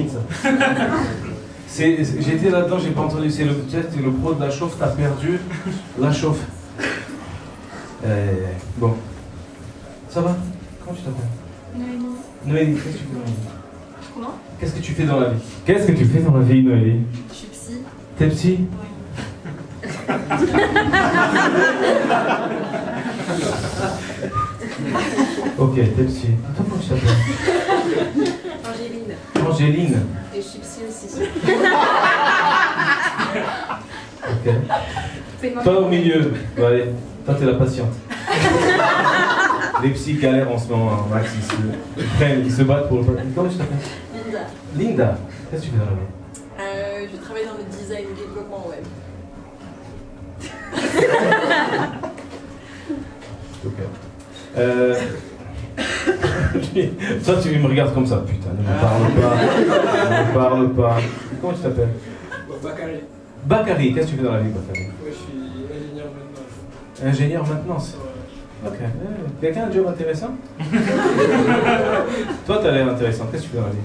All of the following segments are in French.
limite ça. J'étais là-dedans, j'ai pas entendu. C'est le pro de la chauffe, t'as perdu la chauffe. Bon. Ça va? Comment tu t'appelles? Noélie, qu'est-ce que tu fais dans la vie? Comment? Qu'est-ce que tu fais dans la vie? Qu'est-ce que tu fais dans la vie, Noélie? Je suis psy. T'es psy? Ouais. Ok, t'es psy. Attends, comment tu t'appelles? Angéline. Angéline. Et je suis psy aussi. Ok. Toi au milieu. Bon, allez, toi t'es la patiente. Les psys galèrent en ce moment, Max, ils se battent pour le papier. Comment tu t'appelles? Linda. Linda. Qu'est-ce que tu fais dans la vie? Je travaille dans le design et développement web. Ok. Toi, tu me regardes comme ça. Putain, ne me parle pas. Comment tu t'appelles? Bakary. Bakary, qu'est-ce que tu fais dans la vie, Bakary? Moi, je suis ingénieur maintenance. Ingénieur maintenance. Ok. Quelqu'un a un job intéressant? Toi, t'as l'air intéressant. Qu'est-ce que tu fais dans la vie?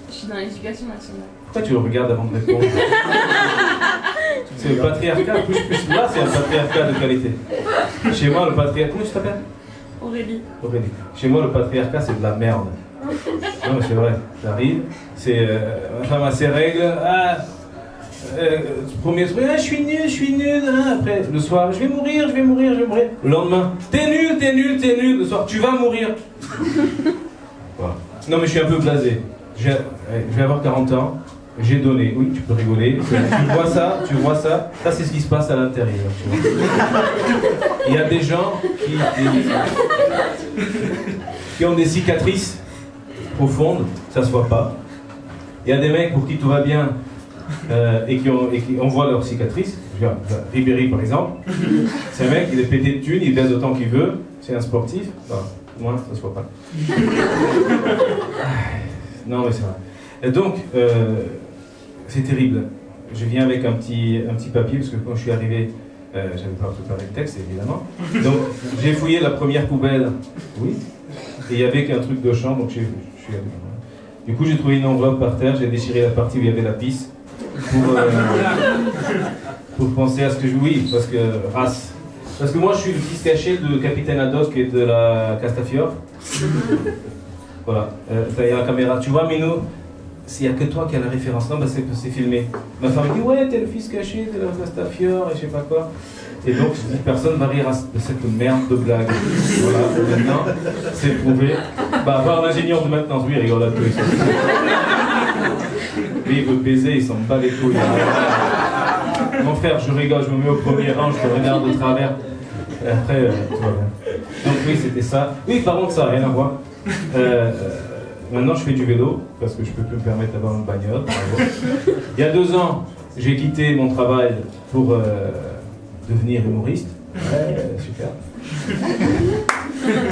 Je suis dans l'éducation nationale. Pourquoi tu le regardes avant de répondre? C'est le patriarcat, plus là, c'est un patriarcat de qualité. Chez moi, le patriarcat. Comment tu t'appelles? Aurélie. Aurélie. Chez moi, le patriarcat, c'est de la merde. Non, mais c'est vrai. T'arrives, c'est. Ma femme a ses règles. Premier truc, je suis nul. Après, le soir, je vais mourir. Le lendemain, t'es nul. Le soir, tu vas mourir. Voilà. Non, mais je suis un peu blasé. Je vais avoir 40 ans. J'ai donné, oui, tu peux rigoler. Tu vois ça, c'est ce qui se passe à l'intérieur. Tu vois. Il y a des gens qui ont des cicatrices profondes, ça se voit pas. Il y a des mecs pour qui tout va bien et qui on voit leurs cicatrices. Ribéry par exemple, c'est un mec, il est pété de thunes, il baise autant qu'il veut, c'est un sportif. Non, moi, ça se voit pas. Non, mais c'est vrai. Et donc, c'est terrible. Je viens avec un petit papier, parce que quand je suis arrivé, j'avais pas préparé le texte, évidemment. Donc, j'ai fouillé la première poubelle, oui, et il y avait qu'un truc de chambre, donc je suis allé. Du coup, j'ai trouvé une enveloppe par terre, j'ai déchiré la partie où il y avait la pisse, pour penser à ce que je... Oui, parce que... race. Parce que moi, je suis le fils caché de Capitaine Haddock et de la Castafiore. Voilà, il y a la caméra. Tu vois, Minou, s'il n'y a que toi qui as la référence, non, bah c'est filmé. Ma femme dit, ouais, t'es le fils caché de la Castafiore et je sais pas quoi. Et donc, personne va rire de cette merde de blague. Voilà, maintenant, c'est prouvé. Bah, à part l'ingénieur de maintenance, oui, il rigole un peu. Lui, il veut baiser, il s'en bat les couilles. Mon frère, je rigole, je me mets au premier rang, je te regarde de travers. Et après, tout va bien. Donc oui, c'était ça. Oui, par contre, ça n'a rien à voir. Maintenant, je fais du vélo, parce que je peux plus me permettre d'avoir une bagnole. Il y a 2 ans, j'ai quitté mon travail pour devenir humoriste. Ouais, super.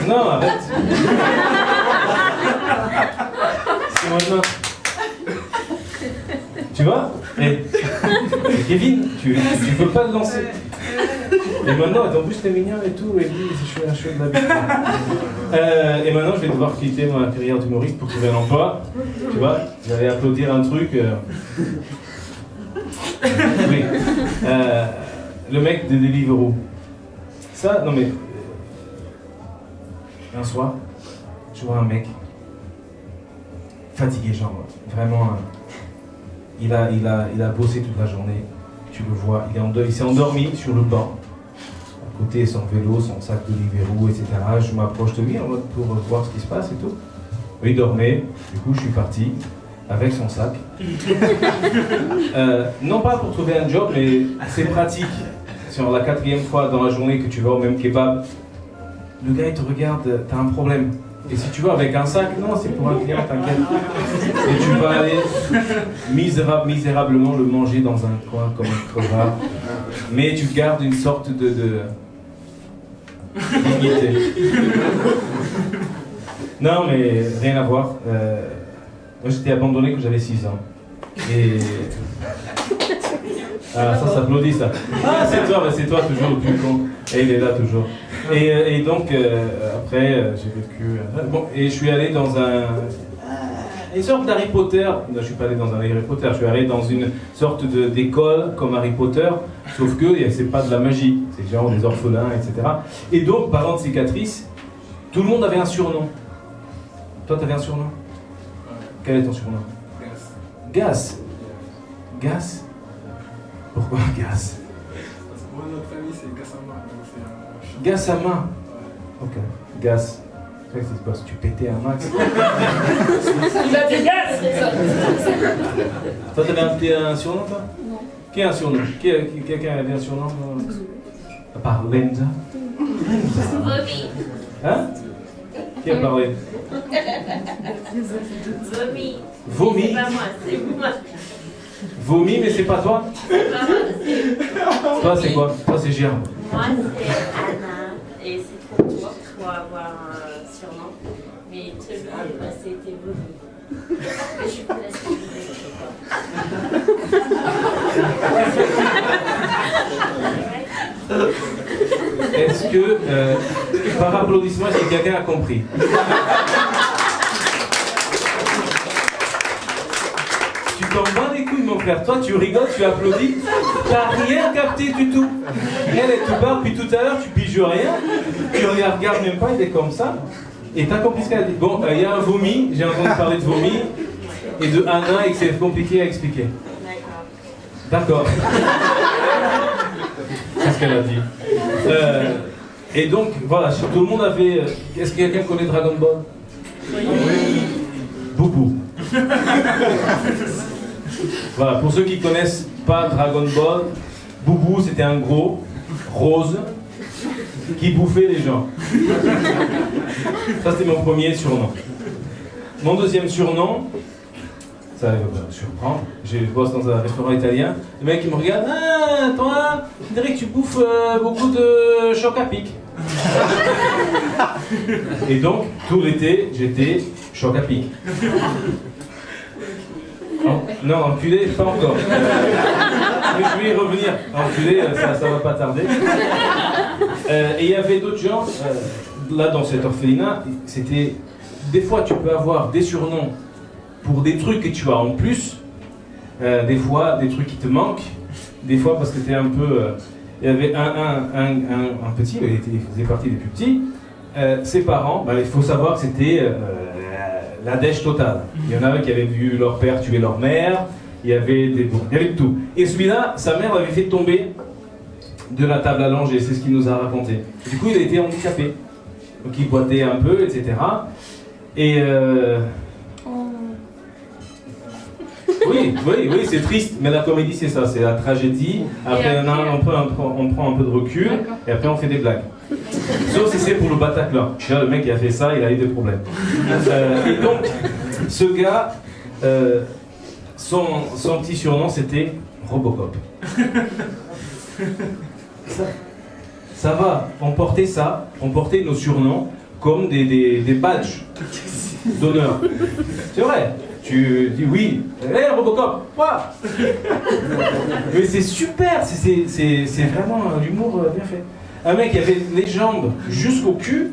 Non, arrête. C'est maintenant. Tu vois? Et Kevin, tu peux pas le lancer. Et maintenant, en plus t'es mignon et tout, et puis je suis un chou de la vie. Et maintenant, je vais devoir quitter ma carrière d'humoriste pour trouver un emploi. Tu vois? J'allais applaudir un truc. Oui. Le mec de Deliveroo. Ça, non mais... un soir, je vois un mec fatigué, genre, vraiment... Il a bossé toute la journée, tu le vois, il s'est endormi sur le banc, à côté son vélo, son sac de Deliveroo, etc. Je m'approche de lui en mode pour voir ce qui se passe et tout. Il dormait, du coup je suis parti avec son sac. Non pas pour trouver un job, mais c'est pratique. Sur la 4e fois dans la journée que tu vas au même kebab, le gars il te regarde, t'as un problème. Et si tu vas avec un sac, non, c'est pour un client, t'inquiète. Et tu vas aller misérablement le manger dans un coin comme un crevard. Mais tu gardes une sorte de dignité. Non, mais rien à voir. Moi, j'étais abandonné quand j'avais 6 ans. Et... ah, ça s'applaudit, ça. Ah, c'est toi toujours le plus con. Et il est là toujours. Et donc, après, j'ai vécu... bon, et je suis allé dans un une sorte d'Harry Potter. Non, je ne suis pas allé dans un Harry Potter, je suis allé dans une sorte d'école comme Harry Potter, sauf que c'est pas de la magie, c'est genre des orphelins, etc. Et donc, parlant de cicatrices, tout le monde avait un surnom. Toi, tu avais un surnom? Quel est ton surnom? Gas. Gas? Pourquoi Gas? Parce que moi, notre famille, c'est Gassama. Donc c'est un Gassama. Ok. Gas. Qu'est-ce qui se passe? Tu pétais un max? Il a des gaz. Toi, t'avais un surnom, toi? Non. Qui a un surnom? Quelqu'un avait un surnom? À part Linda? Vomi. Hein? Qui a parlé? Vomi. Vomi? C'est pas moi, c'est moi. Vomi, mais c'est pas toi? C'est pas moi, c'est Toi, c'est quoi? Toi, c'est Germe. moi, c'est Anna. Et c'est trop court pour avoir un surnom. Mais celui c'était Vomi. Mais je suis plus la Est-ce que, par applaudissement, est-ce que quelqu'un a compris? Tu t'en bats les couilles, mon frère. Toi, tu rigoles, tu applaudis. T'as rien capté du tout. Elle te parle, puis tout à l'heure, tu piges rien. Tu regardes même pas, il est comme ça. Et t'as compris ce qu'elle a dit. Bon, il y a un vomi. J'ai entendu parler de vomi. Et de Anna, et que c'est compliqué à expliquer. D'accord. C'est ce qu'elle a dit. Et donc, voilà, tout le monde avait... Est-ce que quelqu'un connaît Dragon Ball? Oui. Boubou. Voilà, pour ceux qui ne connaissent pas Dragon Ball, Boubou, c'était un gros, rose, qui bouffait les gens. Ça, c'était mon premier surnom. Mon deuxième surnom, ça va me surprendre, je bosse dans un restaurant italien, le mec il me regarde, ah, toi, je dirais que tu bouffes beaucoup de choc à pic. Et donc, tout l'été, j'étais choc à pic. Non, enculé, pas encore. Mais je vais y revenir. Enculé, ça va pas tarder. Et il y avait d'autres gens, là dans cet orphelinat, c'était... Des fois, tu peux avoir des surnoms pour des trucs que tu as en plus, des fois, des trucs qui te manquent, des fois parce que tu es un peu... il y avait un petit, il faisait partie des plus petits, ses parents, il faut savoir que c'était la dèche totale. Il y en avait qui avaient vu leur père tuer leur mère, il y avait de tout. Et celui-là, sa mère l'avait fait tomber de la table à langer, c'est ce qu'il nous a raconté. Du coup, il a été handicapé. Donc il boitait un peu, etc. Et... Oui, c'est triste, mais la comédie c'est ça, c'est la tragédie. Après, on prend un peu de recul, et après on fait des blagues. Sauf si c'est pour le Bataclan. Le mec qui a fait ça, il a eu des problèmes. Et donc, ce gars, son petit surnom c'était Robocop. Ça va, on portait nos surnoms comme des badges d'honneur. C'est vrai. Tu dis oui, hé Robocop, quoi? Mais c'est super, c'est vraiment l'humour bien fait. Un mec qui avait les jambes jusqu'au cul.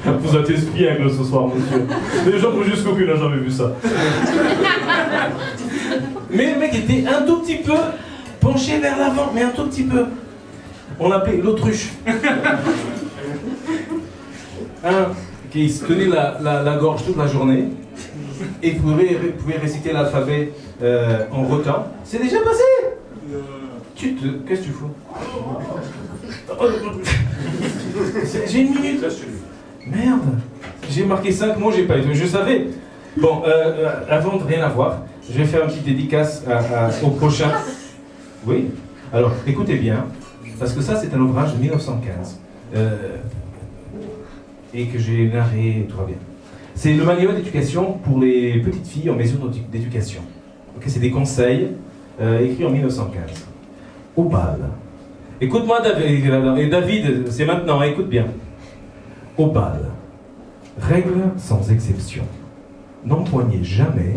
Vous êtes espiègle ce soir, monsieur. Les jambes jusqu'au cul, n'a jamais vu ça. Mais le mec était un tout petit peu penché vers l'avant, mais un tout petit peu. On l'appelait l'autruche. Qui se tenait la gorge toute la journée et pouvait réciter l'alphabet en rotant. C'est déjà passé. Qu'est-ce que tu fous? J'ai une minute. Merde. J'ai marqué 5 mots, j'ai pas eu. Je savais. Bon, avant de rien avoir, je vais faire une petite dédicace au prochain. Oui. Alors, écoutez bien, parce que ça, c'est un ouvrage de 1915. Et que j'ai narré, tout va bien. C'est le manuel d'éducation pour les petites filles en mesure d'éducation. Okay, c'est des conseils écrits en 1915. Au bal. Écoute-moi David, et David, c'est maintenant, écoute bien. Au bal. Règle sans exception. N'empoignez jamais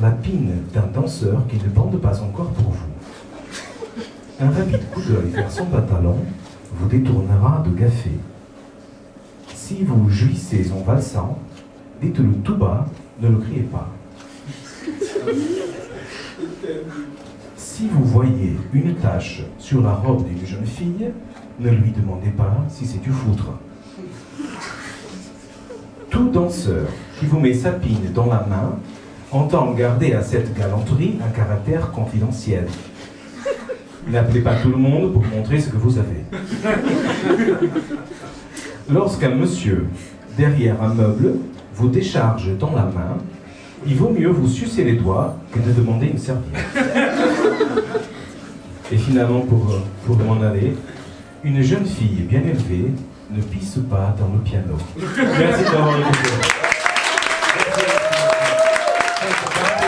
la pine d'un danseur qui ne bande pas encore pour vous. Un rapide coup d'œil vers son pantalon vous détournera de gaffé. Si vous jouissez en valsant, dites-le tout bas, ne le criez pas. Si vous voyez une tache sur la robe d'une jeune fille, ne lui demandez pas si c'est du foutre. Tout danseur qui vous met sa pine dans la main entend garder à cette galanterie un caractère confidentiel. N'appelez pas tout le monde pour montrer ce que vous avez. Lorsqu'un monsieur, derrière un meuble, vous décharge dans la main, il vaut mieux vous sucer les doigts que de demander une serviette. Et finalement, pour m'en aller, une jeune fille bien élevée ne pisse pas dans le piano. Merci d'avoir écouté.